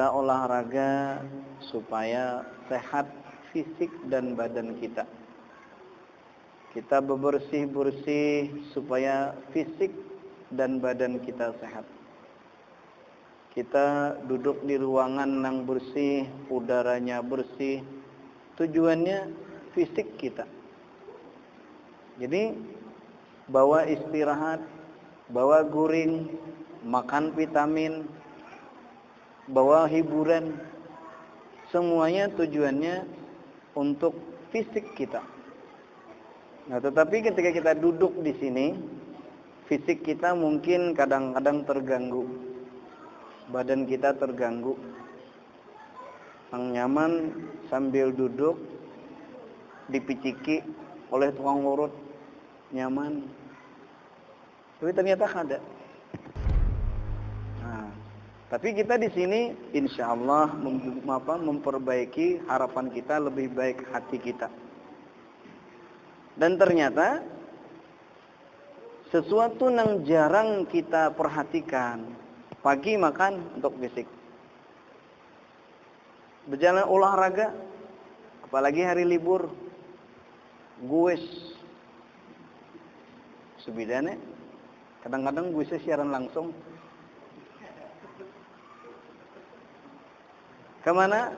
Kita olahraga supaya sehat fisik dan badan kita. Kita bebersih-bersih supaya fisik dan badan kita sehat. Kita duduk di ruangan yang bersih, udaranya bersih. Tujuannya fisik kita. Jadi bawa istirahat, bawa guring, makan vitamin, bawa hiburan, semuanya tujuannya untuk fisik kita. Nah, tetapi ketika kita duduk di sini, fisik kita mungkin kadang-kadang terganggu, badan kita terganggu. Yang nyaman sambil duduk dipiciki oleh tukang urut, nyaman. Tapi ternyata ada. Tapi kita di sini insya Allah memperbaiki harapan kita, lebih baik hati kita. Dan ternyata sesuatu yang jarang kita perhatikan, pagi makan untuk fisik, berjalan olahraga, apalagi hari libur, gues, sebidane, kadang-kadang guesnya siaran langsung. Kemana?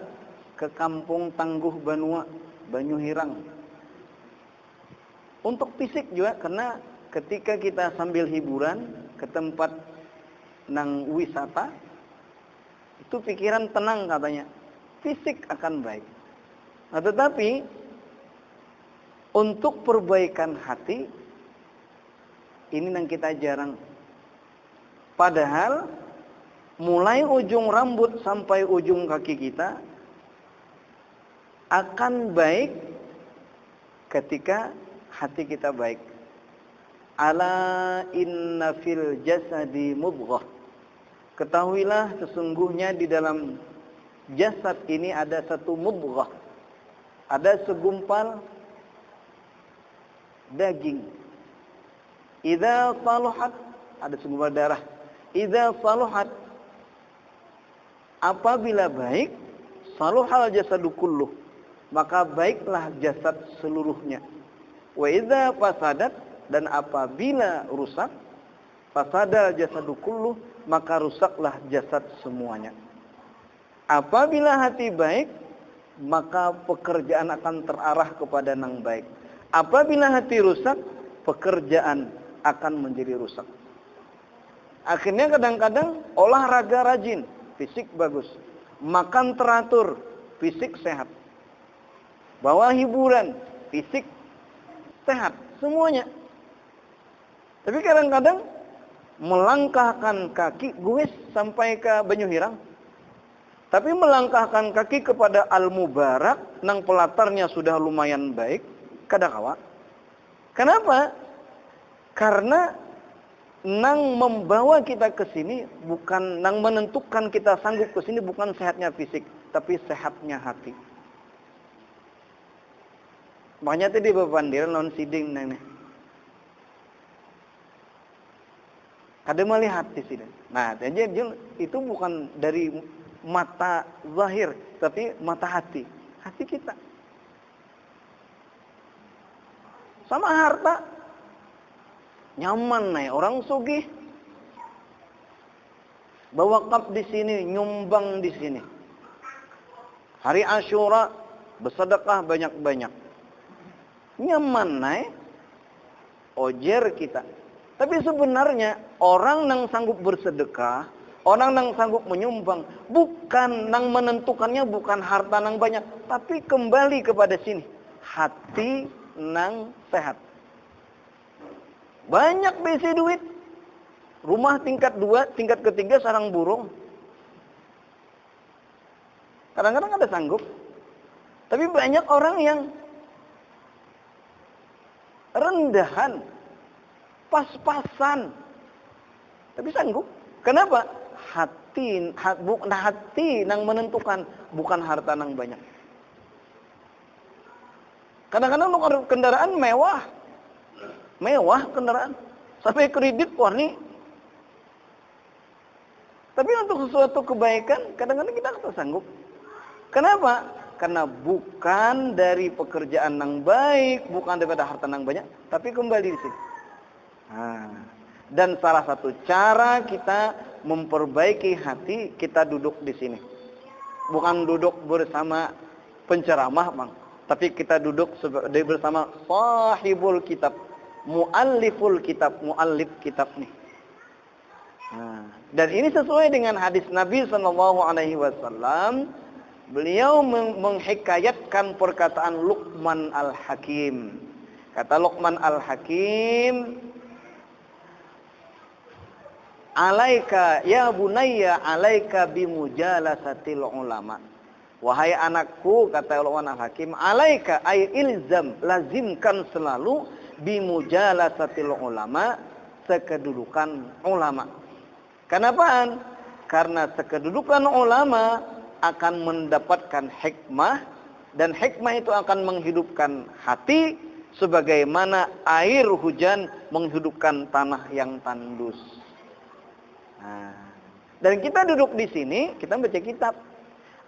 Ke kampung Tangguh Banua, Banyuhirang. Untuk fisik juga, karena ketika kita sambil hiburan ke tempat nang wisata, itu pikiran tenang katanya, fisik akan baik. Nah, tetapi untuk perbaikan hati, ini yang kita jarang. Padahal mulai ujung rambut sampai ujung kaki kita akan baik ketika hati kita baik. Ala inna fil jasadi mudghah. Ketahuilah sesungguhnya di dalam jasad ini ada satu mudghah. Ada segumpal daging. Idza saluhat, ada segumpal darah. Idza saluhat, apabila baik, saluhal jasadu kulluh, maka baiklah jasad seluruhnya. Wa idza fasadat, dan apabila rusak, fasadal jasadu kulluh, maka rusaklah jasad semuanya. Apabila hati baik, maka pekerjaan akan terarah kepada yang baik. Apabila hati rusak, pekerjaan akan menjadi rusak. Akhirnya kadang-kadang olahraga rajin, fisik bagus, makan teratur, fisik sehat, bawa hiburan, fisik sehat, semuanya. Tapi kadang-kadang melangkahkan kaki gue sampai ke Banyuhirang, tapi melangkahkan kaki kepada Al-Mubarak, nang pelatarnya sudah lumayan baik, kadakawa. Kenapa? Karena nang membawa kita ke sini bukan, nang menentukan kita sanggup ke sini bukan sehatnya fisik, tapi sehatnya hati. Makanya tadi bebandiran non siding nenek. Kada melihat di sini. Nah, jadi itu bukan dari mata zahir, tapi mata hati. Hati kita. Sama harta. Nyaman nih, orang sugih. Bawa kap di sini, nyumbang di sini. Hari Asyura bersedekah banyak-banyak. Nyaman nih, ojer kita. Tapi sebenarnya orang yang sanggup bersedekah, orang yang sanggup menyumbang, bukan yang menentukannya bukan harta yang banyak, tapi kembali kepada sini, hati yang sehat. Banyak besi duit, rumah tingkat 2, tingkat ketiga sarang burung. Kadang-kadang ada sanggup, tapi banyak orang yang rendahan, pas-pasan, tapi sanggup. Kenapa? Hati yang menentukan, bukan harta yang banyak. Kadang-kadang kendaraan mewah kendaraan, sampai kredit, wah nih Tapi untuk sesuatu kebaikan, kadang-kadang kita tak sanggup. Kenapa? Karena bukan dari pekerjaan yang baik, bukan daripada harta yang banyak, tapi kembali di sini. Dan salah satu cara kita memperbaiki hati, kita duduk di sini. Bukan duduk bersama penceramah, Bang. Tapi kita duduk bersama sahibul kitab, muallif kitab nih. Dan ini sesuai dengan hadis Nabi SAW. Beliau menghikayatkan perkataan Luqman Al-Hakim. Kata Luqman Al-Hakim, alaika ya bunayya alaika bimujalasatil ulama. Wahai anakku, kata Luqman Al-Hakim, alaika ay ilzam, lazimkan selalu bimujalasatil ulama, sekedudukan ulama. Kenapaan? Karena sekedudukan ulama akan mendapatkan hikmah, dan hikmah itu akan menghidupkan hati sebagaimana air hujan menghidupkan tanah yang tandus. Dan kita duduk di sini, kita baca kitab.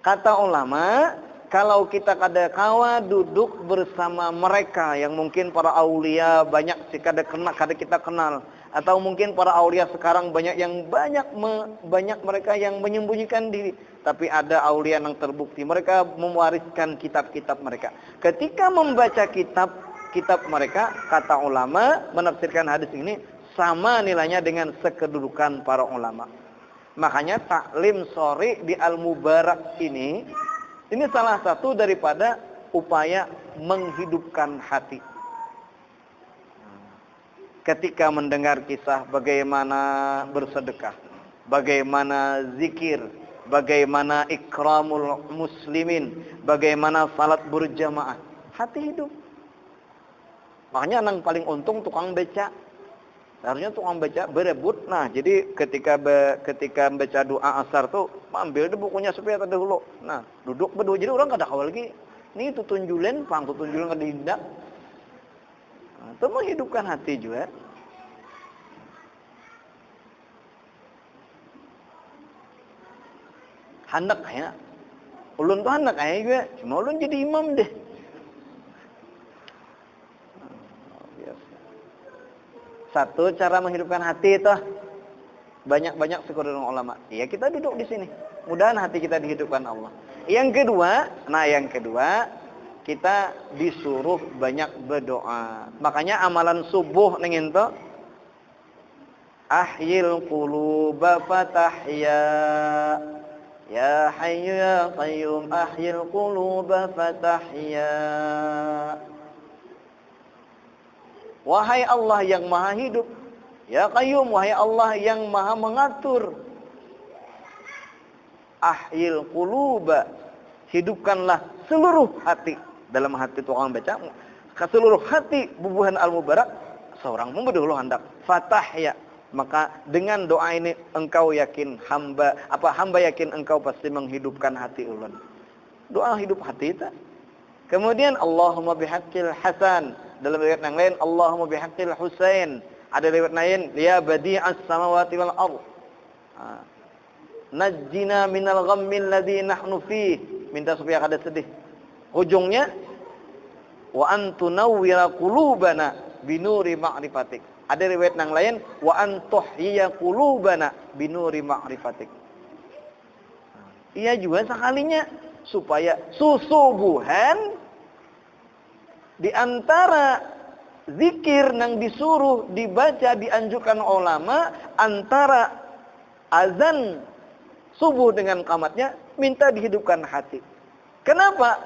Kata ulama, kalau kita kawa duduk bersama mereka yang mungkin para aulia banyak sih kada kita kenal, atau mungkin para aulia sekarang banyak mereka yang menyembunyikan diri, tapi ada aulia yang terbukti mereka mewariskan kitab-kitab mereka. Ketika membaca kitab mereka, kata ulama menafsirkan hadis ini sama nilainya dengan sekedudukan para ulama. Makanya taklim sore di Al-Mubarak ini salah satu daripada upaya menghidupkan hati. Ketika mendengar kisah bagaimana bersedekah, bagaimana zikir, bagaimana ikramul muslimin, bagaimana salat berjamaah, hati hidup. Makanya yang paling untung tukang beca. Harusnya tukang beca berebut. Nah, jadi ketika baca doa asar tuh, ambil deh bukunya supaya ada dulu. Nah, duduk berdua. Jadi orang kada kawal lagi. Ini tunjulen kada hindak. Itu menghidupkan hati juga. Hendak ya. Ulun tuh hendak aja juga. Cuma ulun jadi imam deh. Satu cara menghidupkan hati itu banyak-banyak syukur dengan ulama. Ya kita duduk di sini. Mudahan hati kita dihidupkan Allah. Yang kedua, kita disuruh banyak berdoa. Makanya amalan subuh ning ento ahyil quluba fatahya. Ya hayyu ya qayyum ahyil quluba fatahya. Wahai Allah yang maha hidup, ya qayyum, wahai Allah yang maha mengatur. Ahyil quluba, hidupkanlah seluruh hati. Dalam hati tukang baca, ke seluruh hati bubuhan Al-Mubarak, seorang memberdulu hendak fatahya. Maka dengan doa ini engkau yakin hamba yakin engkau pasti menghidupkan hati ulun. Doa hidup hati itu. Kemudian Allahumma bihaqqil Hasan. Dalam riwayat yang lain Allahumma bihaqqil Husain. Ada riwayat lain ya badi'as samawati wal ardh. Najjina minal ghammil ladzi nahnu fih. Minta supaya kada sedih. Ujungnya wa antunawwira qulubana binuri ma'rifatik. Ada riwayat yang lain wa antuhyiya qulubana binuri ma'rifatik. Iya juga sekalinya supaya susubuhan di antara zikir yang disuruh dibaca dianjurkan ulama antara azan subuh dengan qamatnya minta dihidupkan hati. Kenapa?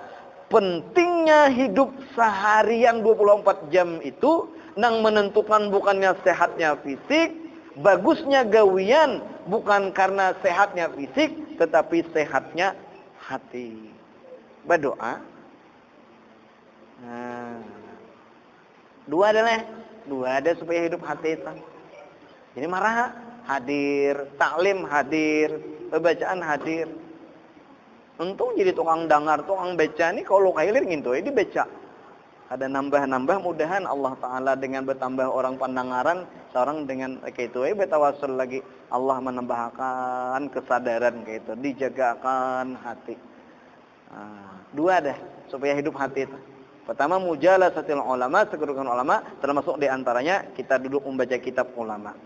Pentingnya hidup seharian 24 jam itu nang menentukan bukannya sehatnya fisik, bagusnya gawian bukan karena sehatnya fisik tetapi sehatnya hati. Berdoa. Dua ada supaya hidup hati itu. Ini marah hadir, taklim hadir, bacaan hadir. Untung jadi tukang dengar, tukang baca nih kalau kailir gitu, ini baca. Ada nambah-nambah mudahan Allah Ta'ala dengan bertambah orang pendengaran seorang dengan kayak itu bertawasul lagi, Allah menambahkan kesadaran kayak itu, dijagakan hati. Dua dah supaya hidup hati itu. Pertama mujalasatil ulama, sekerukan ulama, termasuk diantaranya kita duduk membaca kitab ulama.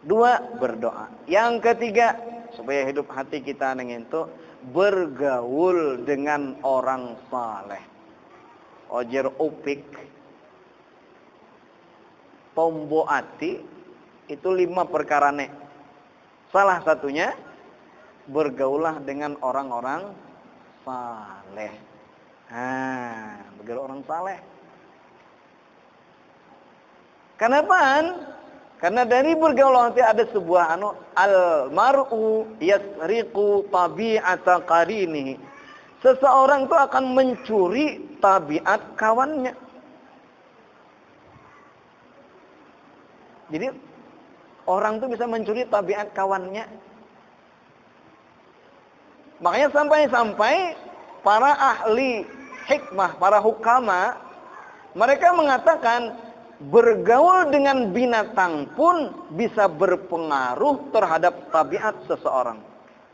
Dua, berdoa. Yang ketiga, supaya hidup hati kita dengan itu bergaul dengan orang saleh. Ojer upik tombo ati itu 5 perkarane. Salah satunya bergaulah dengan orang-orang saleh. Bergaul orang saleh. Kenapaan? Karena dari bergaul nanti ada sebuah al-mar'u yasriqu tabi'ata qarinihi. Seseorang itu akan mencuri tabiat kawannya. Jadi orang itu bisa mencuri tabiat kawannya. Makanya sampai-sampai para ahli hikmah, para hukama, mereka mengatakan bergaul dengan binatang pun bisa berpengaruh terhadap tabiat seseorang.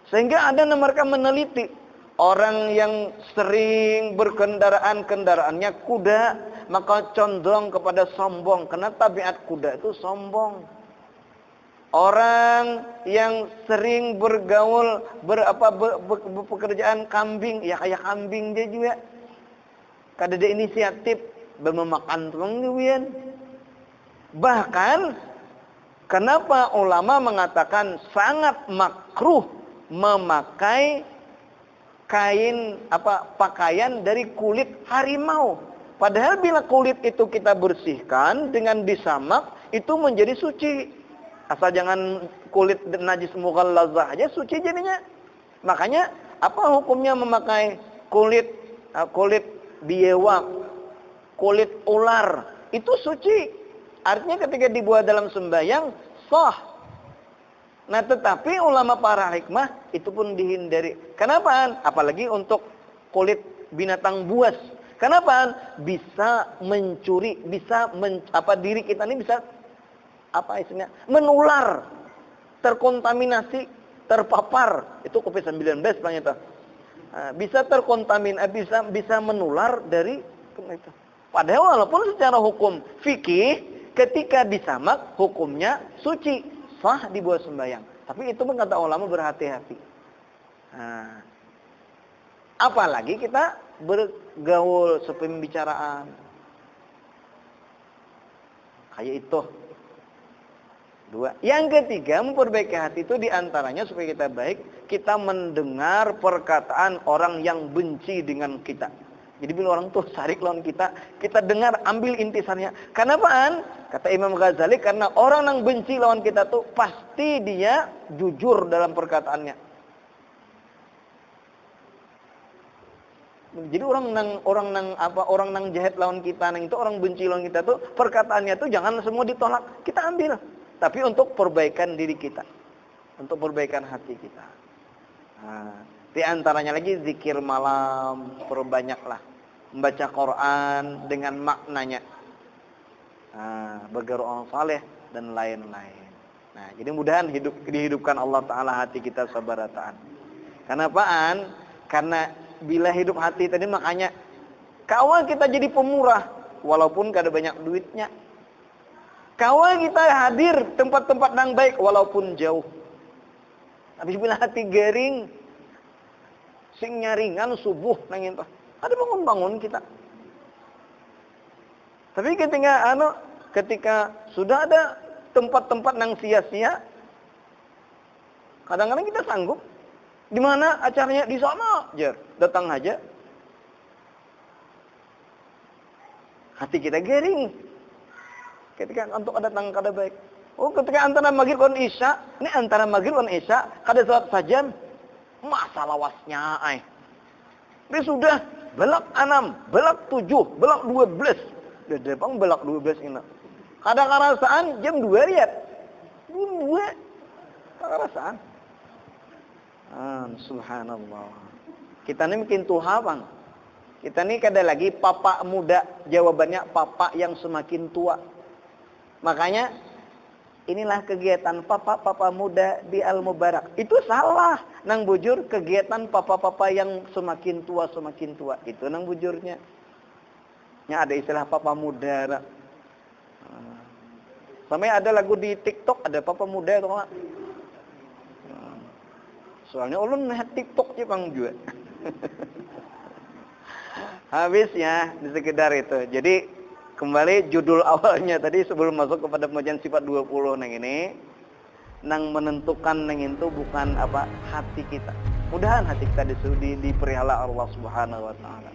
Sehingga ada mereka meneliti orang yang sering kendaraannya kuda, maka condong kepada sombong karena tabiat kuda itu sombong. Orang yang sering bergaul pekerjaan kambing, ya kayak kambing dia juga. Kada ada inisiatif bermemakan tuang. Bahkan kenapa ulama mengatakan sangat makruh memakai pakaian dari kulit harimau. Padahal bila kulit itu kita bersihkan dengan disamak, itu menjadi suci. Asal jangan kulit najis mughallazah aja suci jadinya. Makanya apa hukumnya memakai kulit biawak, kulit ular? Itu suci. Artinya ketika dibuat dalam sembahyang sah. Nah, tetapi ulama para hikmah itu pun dihindari. Kenapa? Apalagi untuk kulit binatang buas. Kenapa? Bisa mencuri, diri kita ini bisa menular, terkontaminasi, terpapar. Itu COVID-19 bilangnya itu. Bisa bisa menular dari itu. Padahal walaupun secara hukum fikih ketika disamak hukumnya suci, sah dibuat sembahyang. Tapi itu pun kata ulama berhati-hati. Apalagi kita bergaul sepembicaraan kayak itu. Dua. Yang ketiga, memperbaiki hati itu diantaranya supaya kita baik, kita mendengar perkataan orang yang benci dengan kita. Jadi bila orang tuh sarik lawan kita, kita dengar, ambil intisarnya. Kenapaan? Kata Imam Ghazali, karena orang yang benci lawan kita tuh pasti dia jujur dalam perkataannya. Jadi orang nang jahat lawan kita, itu orang benci lawan kita tuh perkataannya tuh jangan semua ditolak, kita ambil. Tapi untuk perbaikan diri kita, untuk perbaikan hati kita. Di antaranya lagi zikir malam, perbanyaklah membaca Quran dengan maknanya, bergaul orang saleh dan lain-lain. Nah, jadi mudahan dihidupkan Allah Taala hati kita sabarataan. Kenapaan? Karena bila hidup hati tadi makanya kawal kita jadi pemurah walaupun kada banyak duitnya. Kawal kita hadir tempat-tempat yang baik walaupun jauh. Tapi bila hati garing, sing nyaringan subuh nang itu. Ada bangun-bangun kita. Tapi ketika sudah ada tempat-tempat yang sia-sia, kadang-kadang kita sanggup. Di mana acaranya? Di sana, datang aja. Hati kita garing. Ketika untuk datang kada baik. Ketika antara maghrib dan isya, ini antara maghrib dan isya kada salat sajam, masa lawasnya Ini sudah belak 6, belak 7, belak 12. Dedepang belak 12 ini. Kada karasaan jam 2 lihat. 2. Kada karasaan. Subhanallah. Kita ini mungkin tuha bang. Kita ini kada lagi papa muda. Jawabannya papa yang semakin tua. Makanya Inilah kegiatan papa-papa muda di Al-Mubarak. Itu salah. Nang bujur kegiatan papa-papa yang semakin tua. Itu nang bujurnya. Ya ada istilah papa muda. Sampai ada lagu di TikTok ada papa muda itu kan. Soalnya ulun lihat TikTok sih bang juga. Habis ya di sekedar itu. Jadi kembali judul awalnya tadi sebelum masuk kepada pembagian sifat 20 nang ini, nang menentukan nang itu bukan apa hati kita. Mudahan hati kita dipelihara Allah Subhanahu wa taala.